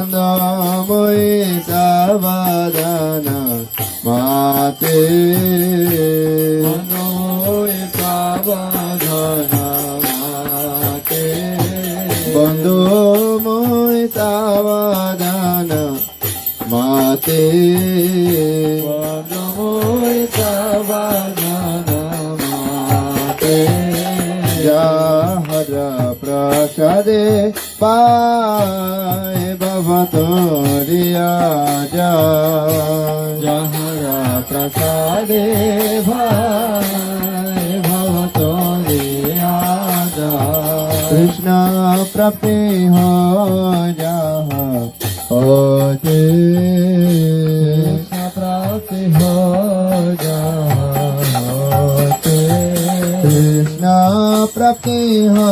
Bandamoi savadana mate. Bandamoi savadana mate. Bandamoi savadana mate. Bandamoi savadana mate. Jahara prasade पाए भवतोरिया जहरा प्रसादे भाई भवतोरिया कृष्ण प्राप्ति हो जहाँ होते कृष्ण प्राप्ति हो जहाँ होते कृष्ण प्राप्ति हो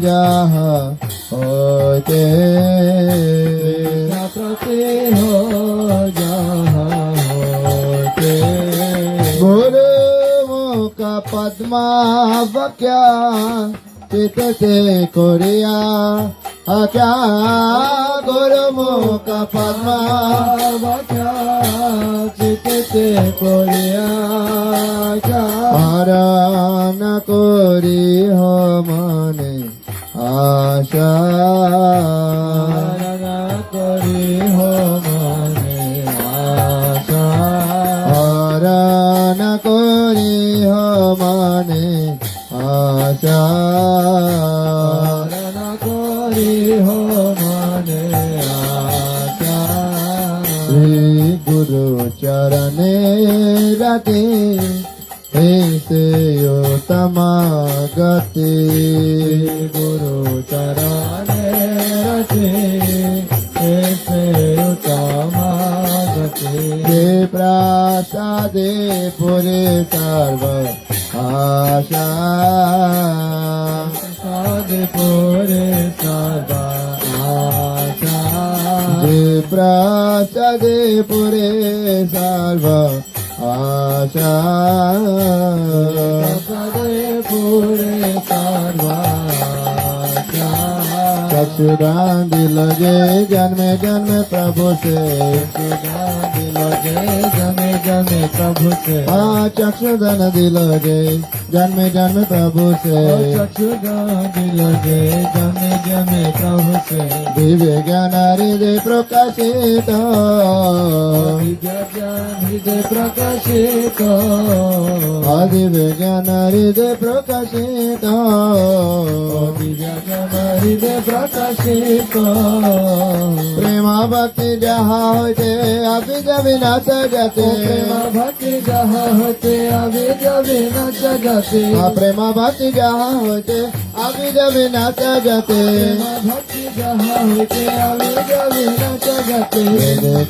जहाँ होते प्रति हो जहाँ होते गुरु का पद्मा वक्या चित से कोरिया क्या गुरु का पद्मा वक्या चित से कोरिया क्या हरण कोरी हो माने आशा करी हो मने आशा हरण करी हो मने आशा हरण करी हो मने आशा श्री गुरु चरणे रते ऐसे उत्तमा गति गुरु चरणे रते ऐसे उत्तमा गति हे प्रसादे पुरे सर्व आशा प्रसादे पुरे सर्व आशा हे प्रसादे पुरे सर्व आशा पूरे चक्षुदान दिल जय जन्मे जन्मे प्रभु से जन्मे जन्मे प्रभु से चक्षुदान दिल जय जन्मे जन्मे प्रभु से चक्षुदान दिल जय जन्मे जन्मे प्रभु से दिव्य ज्ञान हृदय प्रकाशित हृदय प्रकाशित दिव्य ज्ञान हृदय प्रकाशित दिव्य ज्ञान हृदय प्रकाशित प्रेमा भक्ति जहाँ होते अभी जब विनाश जाते प्रेमा भक्ति जहाँ होते अभी जब विनाश जाते प्रेमा भक्ति जहाँ होते अभी जब विनाश जाते भक्ति जहाँ होते अभी जब विनाश जाते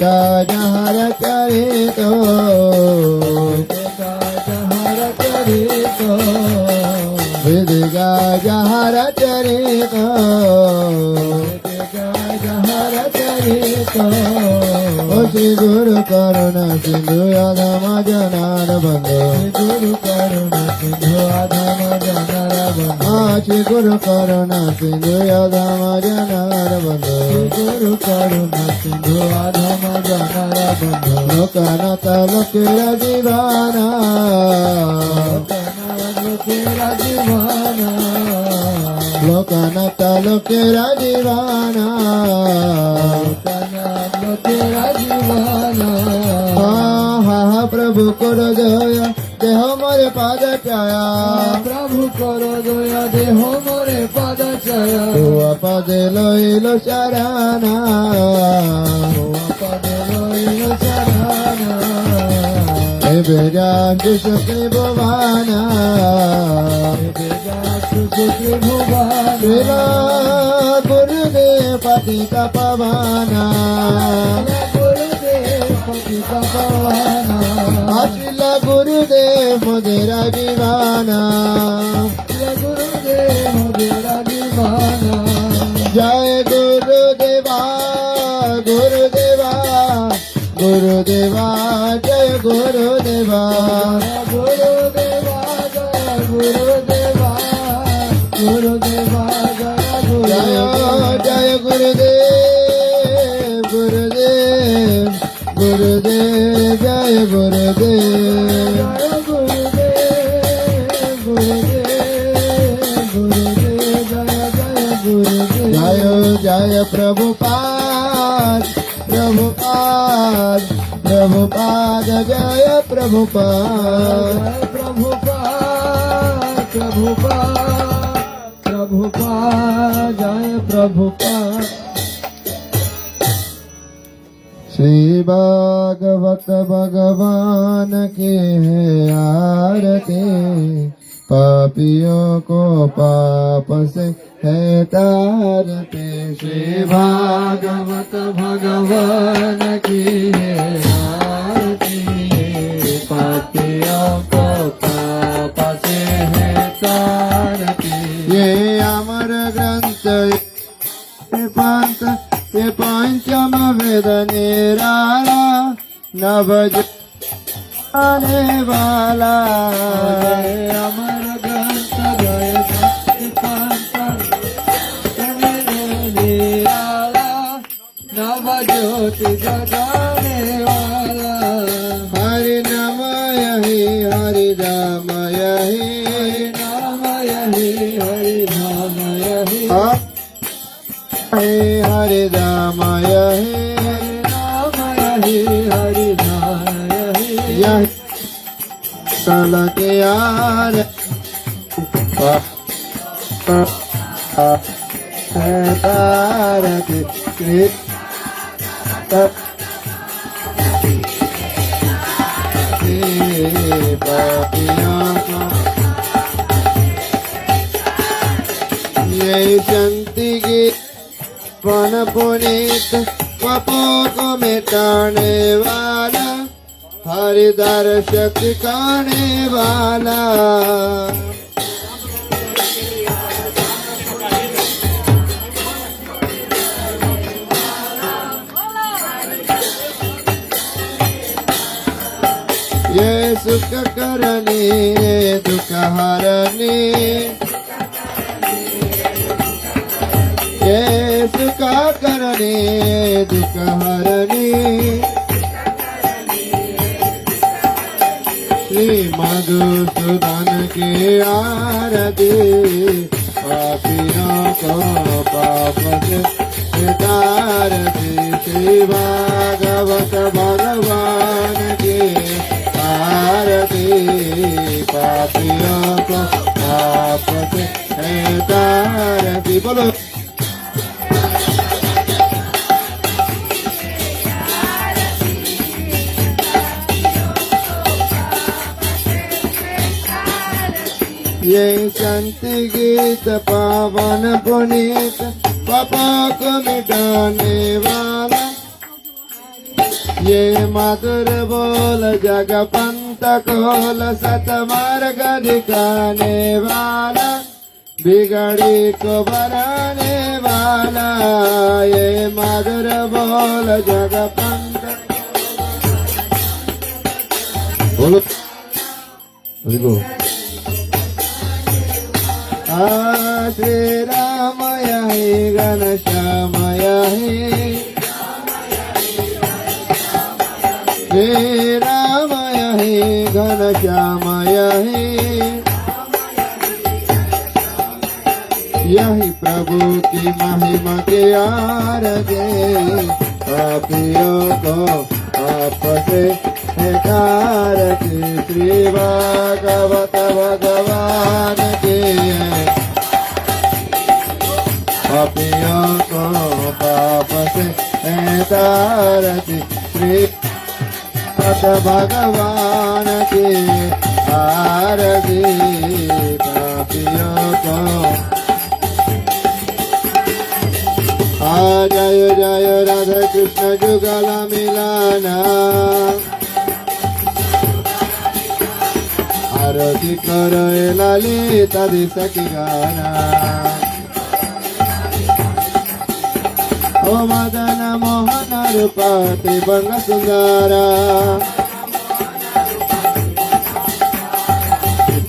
का जहाँ करे तो जहाँ करे तो विदिगा जहाँ चरे तो श्री गुरु करुणा सिंधु आधम जनार बंधु गुरु करुणा सिंधु आधम जनार बंधु श्री गुरु करुणा सिंधु आधम जनार बंधु गुरु करुणा सिंधु आधम जनार बंधु लोकनाथ लोकेरा दीवाना लोकेरा दीवाना लोकनाथ लोकेरा दीवाना लोकेरा दीवाना प्रभु करो दया देह मोरे पाद छाया प्रभु करो दया देह मोरे पाद छाया पदे लइलो शरणा पदे लइलो शरणा बेजान शुक्र भुवाना शुक्र भुवाना गुरुदेव पति का पवाना गुरुदेव पति का पवाना आशिला गुरुदेव मुदेरा दीवाना गुरुदेव मुदेरा दीवाना जय गुरुदेवा गुरुदेवा गुरुदेवा जय गुरुदेवा गुरुदेवा जय गुरुदेवा गुरुदेवा जय जय गुरुदेव गुरुदेव गुरुदेव जय गुरुदेव जय गुरुदेव गुरुदेव गुरुदेव जय जय गुरुदेव जय जय प्रभुपाद प्रभुपाद प्रभुपाद जय प्रभुपाद प्रभुपाद प्रभुपाद प्रभुपाद जय प्रभुपाद श्री भागवत भगवान की है आरती पापियों को पाप से है तारते श्री भागवत भगवान की है आरती पापियों को पाप से है तारती ये अमर ग्रंथ ये पंथ ये पंचम वेद निराला नव आने वाला अमर ग्रंथ जय पंथ निराला नव ज्योति जगाने वाला हरि नाम यही हरि राम यही नाम यही हरि नाम यही हरि राम यही नाम यही हरि नाम यही कल के यार तारक ये शांति की वन पुनीत पापों को मिटाने वाला हरि दर्शक सिखाने वाला ये सुख करने दुख हरने ये सुख करने दुख हरने श्री मधुसूदन की आरती पापियों को पाप से तारती श्री भागवत भगवान की आरती पापियों को पाप से तारती बोलो ये शांति गीत पावन पुनीत पापों को मिटाने वाला ये मधुर बोल जग पंथ खोल सतमार्ग दिखाने वाला बिगड़ी को बनाने वाला ये मधुर बोल जग पंथ बोलो श्री राम यही घनश्याम यही श्री राम यही घनश्याम यही यही प्रभु की महिमा के आरती पापियों को पाप से तारती श्री भागवत भगवान की पापियों को पाप से तारती श्री भगवान की आरती पापियों को जय जय राधा कृष्ण जुगल मिलाना आरती करो ललिता दिशकी गाना ओ मदन मोहन रूपति बंग सुंदरा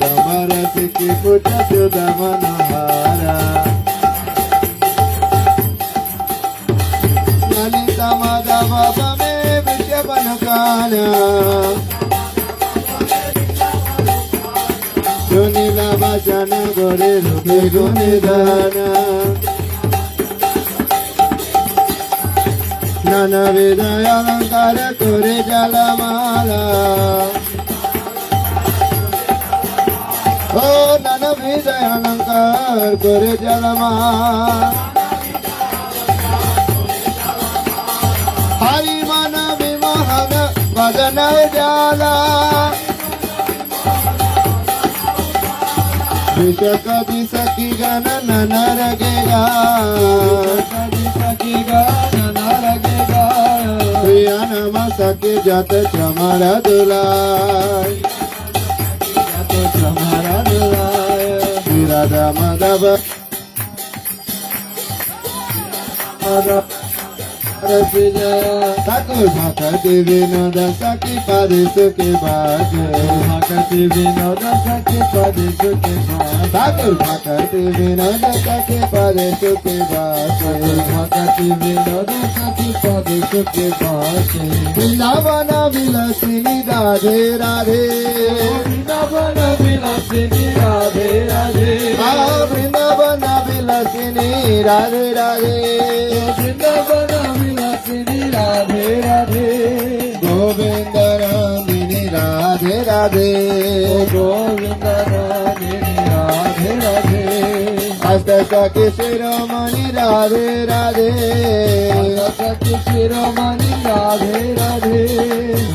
कमर सिकी पुटच्युत मनोहरा ललिता माधव मे विषयवनकाना सुनीला वचन गोरे रूपे गुणिदाना नानाविध अलंकार करे जलमाला ओ नानाविध अलंकार करे जलमाला हरि मन विमोहन भजन जाला कदी सखी गण न लगेगा कदी सखी गण न लगेगा प्रिया नम सखी जत चमरा दुलाय जत चमरा दुलाय राधा माधव ठाकुर भक्ति विनोद सखी पद सुखी बाज भक्ति विनोद सखी पद सुखी बाज ठाकुर भक्ति विनोद सखी पद सुखी बाज भक्ति विनोद सखी पद सुखी बाज वृंदावन विलासिनी राधे राधे वृंदावन विलासिनी राधे राधे वृंदावन विलासिनी राधे राधे वृंदावन राधे राधे गोविंद रामिनी राधे राधे गोविंद रामिनी राधे राधे हस्त सखी शिरोमणि राधे राधे सखी शिरोमणि राधे राधे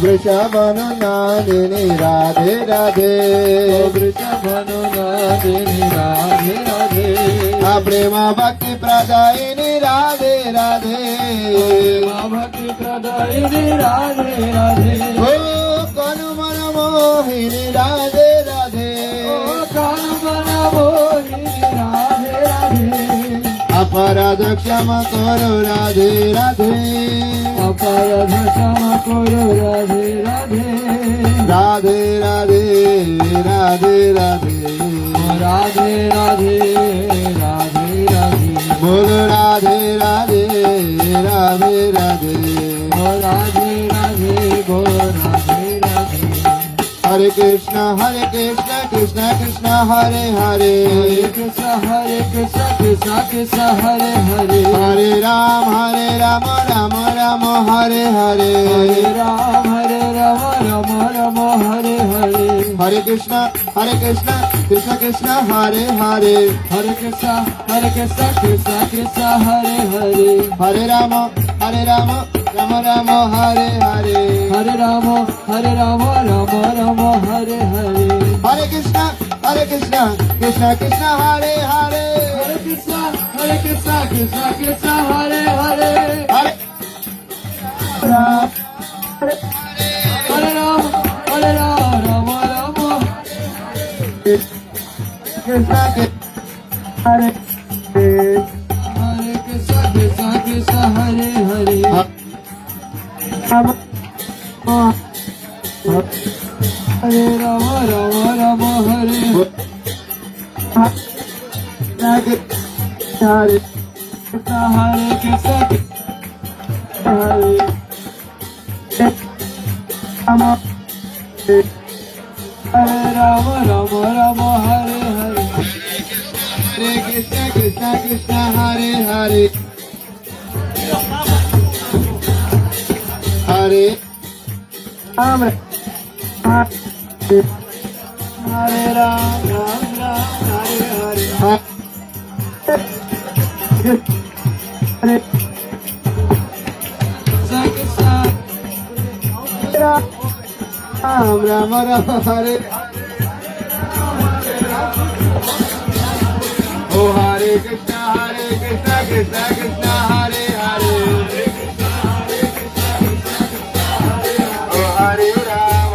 वृषभन नादिनी राधे राधे वृषभन नादिनी राधे राधे प्रेमा भक्ति प्रदायिनी राधे राधे भक्ति प्रदायिनी राधे राधे ओ कनु मन मोहिनी राधे राधे ओ कनु मन मोहिनी राधे राधे अपराध क्षमा करो राधे राधे अपराध क्षमा करो राधे राधे राधे राधे राधे राधे राधे राधे राधे राधे बोल राधे राधे राधे राधे बोल राधे राधे बोल राधे राधे हरे कृष्ण कृष्ण कृष्ण हरे हरे कृष्ण कृष्ण कृष्ण हरे हरे हरे राम राम राम हरे हरे राम राम राम हरे हरे हरे कृष्ण कृष्ण कृष्ण हरे हरे हरे कृष्ण कृष्ण कृष्ण हरे हरे हरे राम राम राम हरे हरे हरे राम राम राम हरे हरे हरे कृष्ण कृष्ण कृष्ण हरे हरे हरे कृष्ण कृष्ण कृष्ण हरे हरे हरे राम हरे राम राम राम कृष्ण हरे हरे कृष्ण कृष्ण हरे हरे हरे राम राम हरे हरे हरे कृष्ण हरे हरे राम राम हरे हरे हरे कृष्ण कृष्ण हरे हरे हरे राम हरे राम हरे हरे हरे राम राम हरे ओ हरे कृष्ण कृष्ण कृष्ण हरे हरे ओ हरे Ram Ram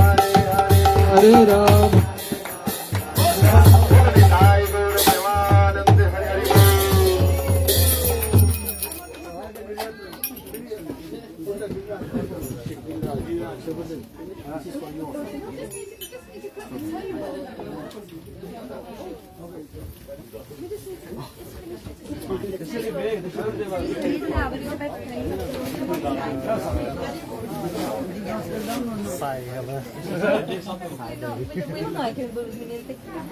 Hare Hare Hare Ram Gracias. Sai, ela. Tranquilo não, é que os meninos têm que ficar.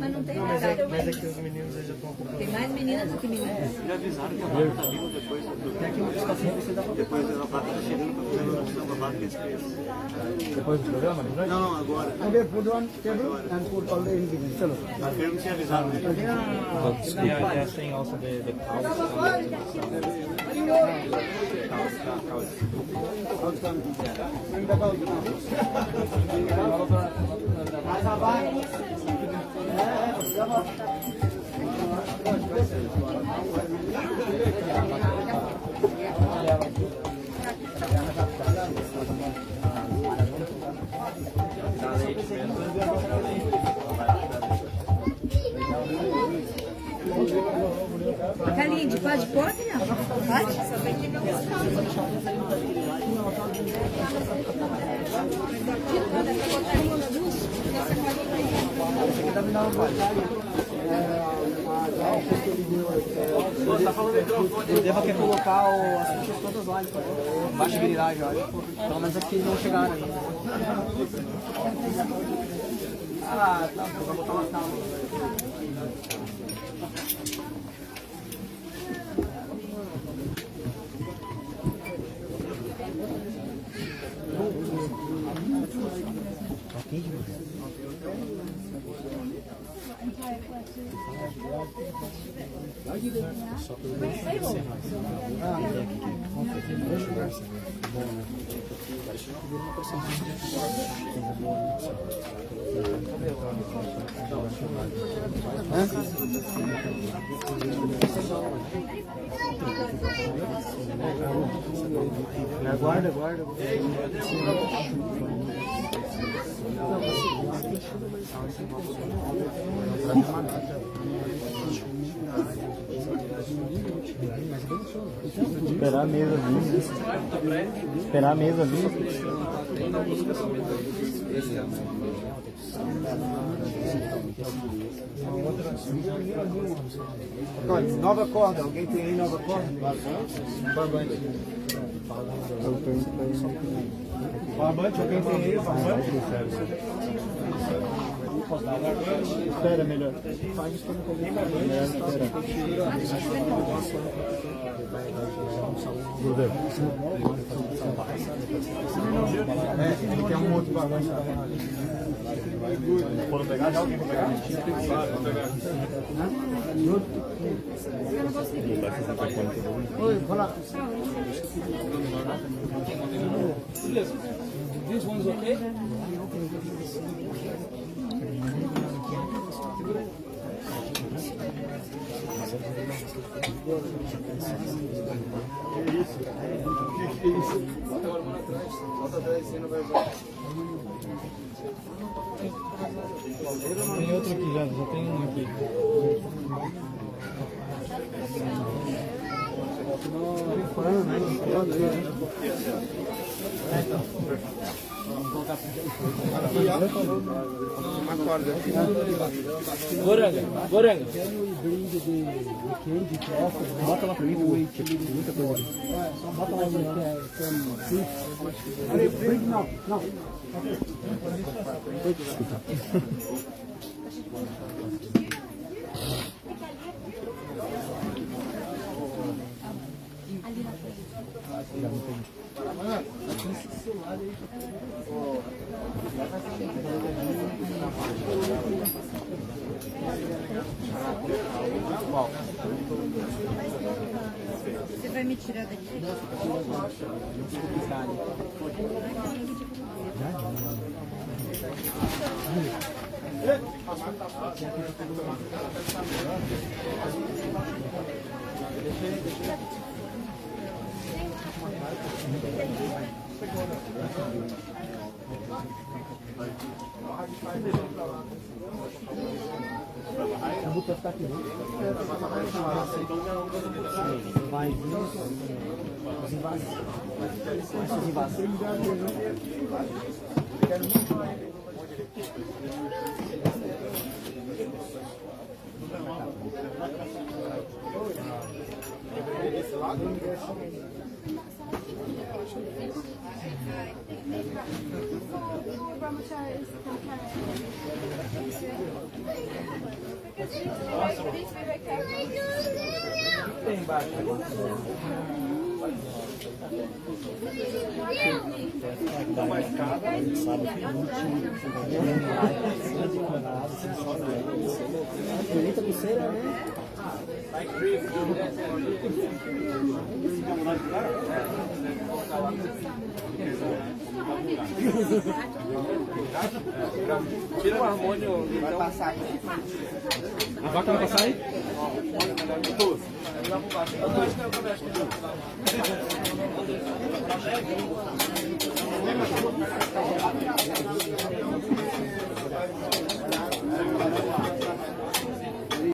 Mas não tem nada. Mas aqui os meninos já estão ocupando. Tem mais meninas do que meninas. Já avisaram que a vaca tá viva depois. Depois a vaca tá chegando pra fazer a produção da vaca e as crianças. Depois do programa, né? Não, agora. They put on table and put all the ingredients. Chalo. A firma tinha avisado, né? Yeah, yeah, saying also the Carlinhos, de pode pôr, não? Pode? O Deva quer colocar as fichas todas lá, embaixo de grilagem, eu acho. Pelo menos aqui não chegaram ainda. Ah, tá, vou botar uma calma. Aguarda, aguarda. Esperar a mesa vir. Esperar a mesa vir. Olha, nova corda, alguém tem aí nova corda? Barbante. Barbante, alguém tem aí barbante? Espera, melhor. Faz isso como melhor Ele quer um outro barbante. Foram pegar já? Alguém vai pegar? Oi, fala. This one's okay? Tem outro aqui já tem um aqui. Goranga. Bota lá pra mim, muita coisa aqui. Bota lá não, não. Você vai me tirar daqui? Vai vir. invasões. Essas invasões. Tem embaixo. Dá uma escada. Bonita pulseira, né? Tira o harmônio. Vai passar aqui. A vaca vai passar aí?